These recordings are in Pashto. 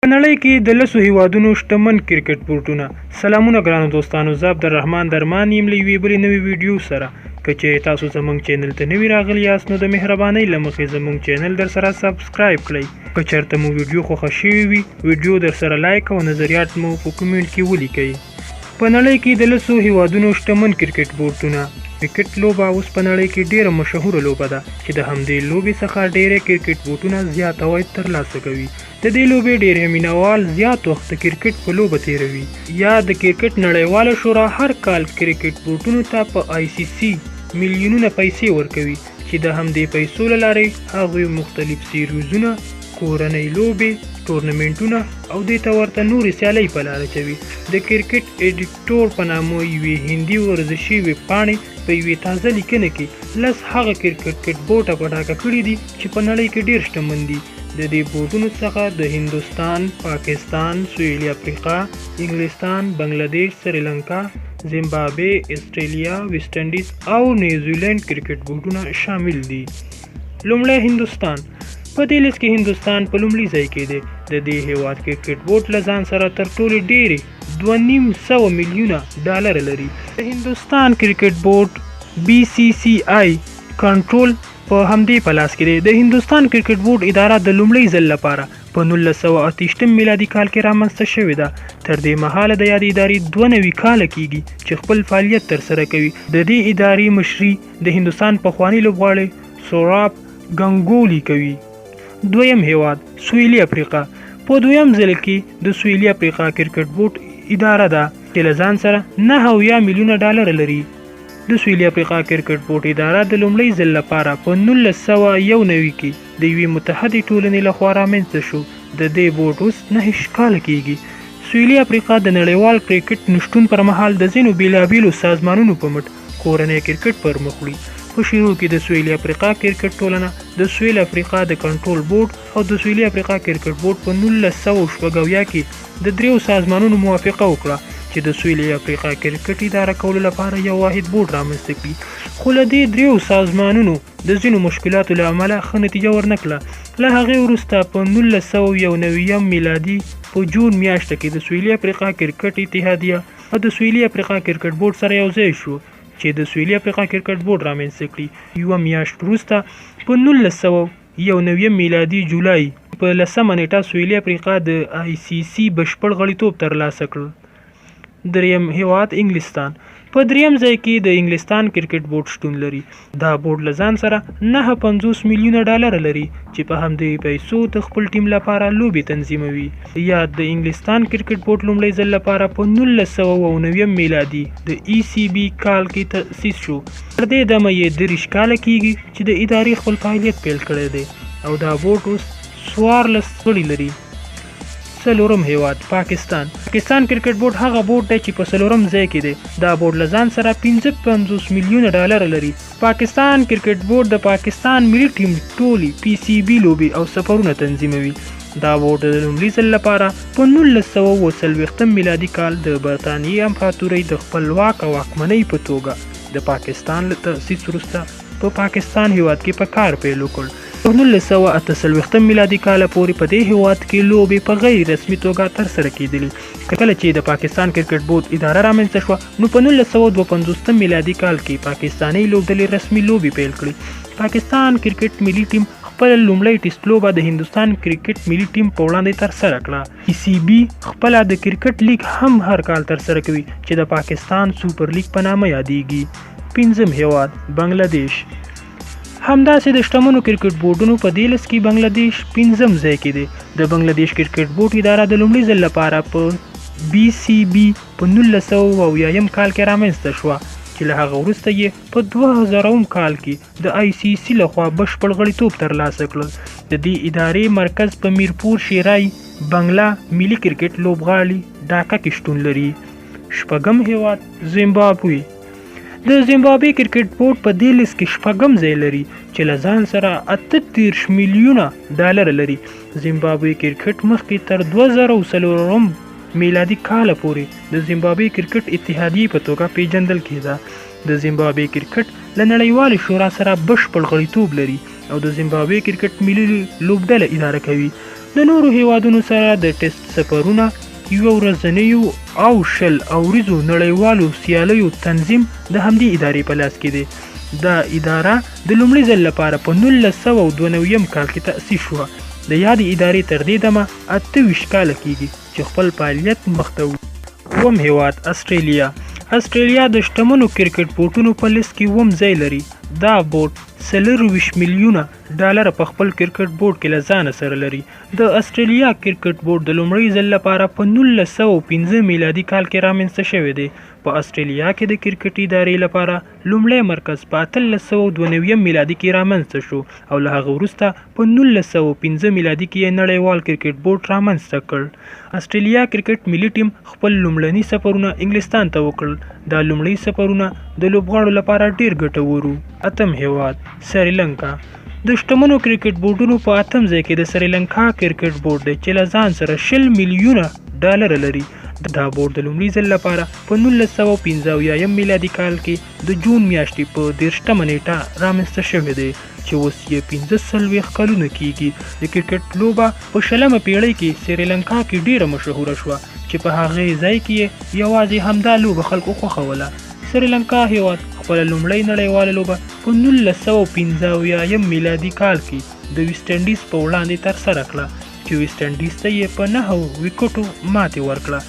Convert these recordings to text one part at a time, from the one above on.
په نړۍ کې د لسو هیوادونو شتمن کرکټ بورډونه. سلامونه ګرانو دوستانو، زه عبدالرحمن درمان یم له یوې بلې نوې ویډیو سره. که چیرې تاسو زموږ چینل ته نوي راغلي یاست نو د مهربانۍ له مخې زموږ چینل در سره سبسکرایب کړئ. که چېرته مو ویډیو خوښه شوې وي ویډیو در سره لایک او نظریات مو په کومنټ کې ولیکئ. په نړۍ کې د لسو هیوادونو شتمن کرکټ بورډونه. کرکټ لوبه اوس په نړۍ کې ډیره مشهوره لوبه ده چې د همدې لوبې څخه ډیری کرکټ بورډونه زیات عواید ترلاسه کوي. د دې لوبې ډیری مینوال زیات وخت د کرکټ په لوبه تیروي. یا د کرکټ نړیواله شورا هر کال کرکټ بورډونو ته په ICC میلیونونه پیسې ورکوي چې د همدې پیسو له لارې هغوی مختلف سیریزونه، کورنۍ لوبې، ټورنمنټونه او دې ته ورته نورې سیالۍ په لاره اچوي. د کرکټ ایډیټور په نامه یوې هندي ورزشي ویبپاڼې په یوې تازه لیکنه کې 10 هغه کرکټ بورډه په ډاګه کړي دي چې په نړۍ کې ډیر شتمن دي. د دې بورډونو څخه د هندوستان، پاکستان، سویلي افریقا، انګلستان، بنگلادیش، سریلانکا، زیمبابوې، استرالیا، ویسټ انډیز او نیوزیلینډ کرکټ بورډونه شامل دي. لومړی هندوستان. په دې لیست کې هندوستان په لومړي ځای کې دی. د دې هیواد کرکټ بورډ له ځان سره تر ټولو ډیرې 2.5 میلیونه ډالر لري. د هندوستان کرکټ بورډ BCCI کنټرول په همدې په لاس کې دی. د هندوستان کرکټ بورډ اداره د لومړي ځل لپاره په 1928 میلادي کال کې رامنځته شوې ده. تر دې مهاله د یادې ادارې 92 کاله کیږي چې خپل فعالیت ترسره کوي. د دې ادارې مشري د هندوستان پخوانی لوبغاړی سوراب ګنګولي کوي. دویم هیواد سویلي افریقا. په دویم ځل کې د سویلي افریقا کرکټ بورډ اداره ده چې له ځان سره 9 میلیونه ډالر لري. د سویلي افریقا کرکټ بورډ اداره د لومړي ځل لپاره په 1991 کې د یوې متحدې ټولنې لخوا رامنځته شو. د دې بورډ اوس 9 کاله کیږي. سویلي افریقا د نړیوال کرکټ نشتون پر مهال د ځینو بیلابیلو سازمانونو په مټ کورنۍ کرکټ پر مخ وړي. په شروع کې د سویلي افریقا کرکټ ټولنه، د سویل افریقا د کنټرول بورډ او د سویلي افریقا کرکټ بورډ په 1970 کې د دریو سازمانونو موافقه وکړه چې د سویلي افریقا کرکټ اداره کولو لپاره یو واحد بورډ رامنځته کړي. خو له دې دریو سازمانونو د ځینو مشکلاتو له امله ښه نتیجه ورنکړه. له هغې وروسته په 1991 میلادي په جون میاشت کې د سویلي افریقا کرکټ اتحادیه او د سویلي افریقا کرکټ بورډ سره یو ځای شو چې د سویلي افریقا کرکټ بورډ رامنځته کړي. یوه میاشت وروسته په 1991 میلادي جولای په 10مه نیټه سویلي افریقا د ICC بشپړ غړیتوب ترلاسه کړ. دریم هیواد انګلستان. په دریم ځای کې د انګلستان کرکټ بورډ شتون لري. دا بورډ له ځان سره 9.50 میلیونه ډالر لري چې په همدې پیسو د خپل ټیم لپاره لوبې تنظیموي. یا د انګلستان کرکټ بورډ لومړی ځل لپاره په 1990 میلادي د ECB کال کې تأسیس شو. تر دې دمه یې 30 کاله کیږي چې د ادارې خپل فعالیت پیل کړی دی او دا بورډ اوس 14 غړي لري. څلورم هیواد پاکستان. پاکستان کرکټ بورډ هغه بورډ دی چې په څلورم ځای کې دی. دا بورډ له ځان سره 55 میلیونه ډالر لري. پاکستان کرکټ بورډ د پاکستان ملي ټیم ټولي PCB لوبې او سفرونه تنظیموي. دا بورډ د لومړي ځل لپاره په 1940 میلادي کال د برطانیې امپراتورۍ د خپلواک واکمنۍ په توګه د پاکستان له تأسیس وروسته په پاکستان هیواد کې په کار پیل وکړ. په 1948 میلادي کال پورې په دې هیواد کې لوبې په غیر رسمي توګه ترسره کېدلې. کله چې د پاکستان کرکټ بورډ اداره رامنځته شوه نو په 1952 میلادي کال کې پاکستاني لوبډلې رسمي لوبې پیل کړې. پاکستان کرکټ ملي ټیم خپل لومړی ټیسټ لوبه د هندوستان کرکټ ملي ټیم په وړاندې ترسره کړه. ECB خپله د کرکټ لیګ هم هر کال ترسره کوي چې د پاکستان سوپر لیګ په نامه یادېږي. پنځم هیواد بنگلادیش. همداسې د شتمنو کرکټ بورډونو په دې لست کې بنگلادیش 5م ځای کې دی. د بنگلادیش کرکټ بورډ اداره د لومړي ځل لپاره په BCB په 1980 کال کې رامنځته شوه چې له هغه وروسته یې په 2000 کال کې د ICC لخوا بشپړ غړیتوب ترلاسه کړل. د دې ادارې مرکز په میرپور شیرای بنگلا ملي کرکټ لوبغالي ډاکا کې شتون لري. شپږم هیواد زیمبابوې. د زیمبابوې کرکټ بورډ په دې لیست کې 6م ځای لري چې له ځان سره 38 میلیونه ډالر لري. زیمبابوې کرکټ مخکې تر 2004 میلادي کال پورې د زیمبابوې کرکټ اتحادیې په توګه پیژندل کېده. د زیمبابوې کرکټ له نړیوالې شورا سره بشپړ غړیتوب لري او د زیمبابوې کرکټ ملي لوبډله اداره کوي. د نورو هیوادونو سره د ټیسټ سفرونه یوه ورځنیو او 20 اوریزو نړیوالو سیالیو تنظیم د همدې ادارې په لاس کې دی. دا اداره د لومړي ځل لپاره په 1992 کال کې تأسیس شوه. د یادې ادارې تر دې دمه 28 کاله کیږي چې خپل فعالیت مخته وړي. اووم هیواد استرالیا. استرالیا د شتمنو کرکټ بورډونو په لیست کې اووم ځای لري. دا بورډ 24 میلیونه ډالر په خپل کرکټ بورډ کې له ځانه سره لري. د استرالیا کرکټ بورډ د لومړي ځل لپاره په 1915 میلادي کال کې رامنځته شوی دی. په استرالیا کې د کرکټ ادارې لپاره لومړی مرکز په 1892 میلادي کې رامنځته شو او له هغه وروسته په 1915 میلادي کې یې نړیوال کرکټ بورډ رامنځته کړ. استرالیا کرکټ ملي ټیم خپل لومړني سفرونه انګلستان ته وکړل. دا لومړي سفرونه د لوبغاړو لپاره ډیر ګټور وو. اتم هیواد سریلانکا. د شتمنو کرکټ بورډونو په اتم ځای کې د سریلانکا کرکټ بورډ دی چې له ځان سره 20 میلیونه ډالر لري. دا بورډ د لومړي ځل لپاره په 1915 میلادي کال کې د جون میاشتې په 30 نیټه رامنځته شوی دی چې اوس یې 45 کلونه کیږي. د کرکټ لوبه په 20مه پیړۍ کې سریلانکا کې ډیره مشهوره شوه چې په هغې ځای کې یوازې همدا لوبه خلکو خوښوله. سریلانکا هیواد خپله لومړۍ نړیواله لوبه په 1915 میلادي کال کې د ویسټ انډیز په وړاندې ترسره کړه چې ویسټ انډیز ته یې په 9 ویکټو ماتې ورکړه.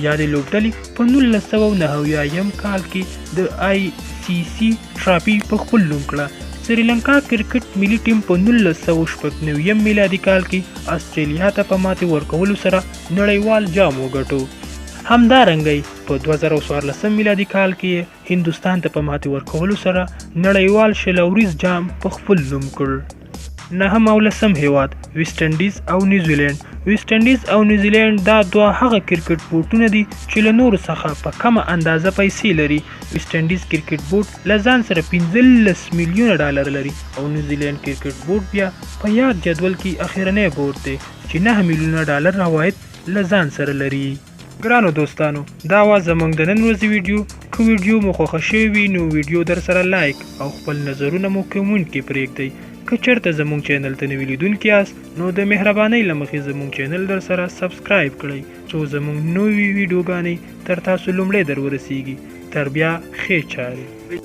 یادې لوبډلې په 1990 کال کې د ICC ټرافي په خپل نوم کړه. سریلانکا کرکټ ملي ټیم په 1996 میلادي کال کې استرالیا ته په ماتې ورکولو سره نړیوال جام وګټو. همدارنګه په 2014 میلادي کال کې هندوستان ته په ماتې ورکولو سره نړیوال شلوریز جام په خپل نوم کړ. نهم او لسم هیواد ویسټ انډیز او نیوزیلینډ. ویسټ انډیز او نیوزیلینډ دا دوه هغه کرکټ بورډونه دي چې له نورو څخه په کمه اندازه پیسې لري. ویسټ انډیز کرکټ بورډ له ځان سره 15 میلیونه ډالر لري او نیوزیلینډ کرکټ بورډ بیا په یاد جدول کې اخیرنی بورډ دی چې 9 میلیونه ډالر عواید له ځان سره لري. ګرانو دوستانو دا وا زموږ د نن ورځې ویډیو. که ویډیو مو خوښه شوې وي نو ویډیو در سره لایک او خپل نظرونه مو کومنټ کې پرېږدئ. که چېرته زموږ چینل ته نوي لیدونکي یاست نو د مهربانۍ له مخې زموږ چینل در سره سبسکرایب کړئ څو زموږ نوې ویډیوګانې تر تاسو لومړی در ورسیږي. تر بیا ښې چارې.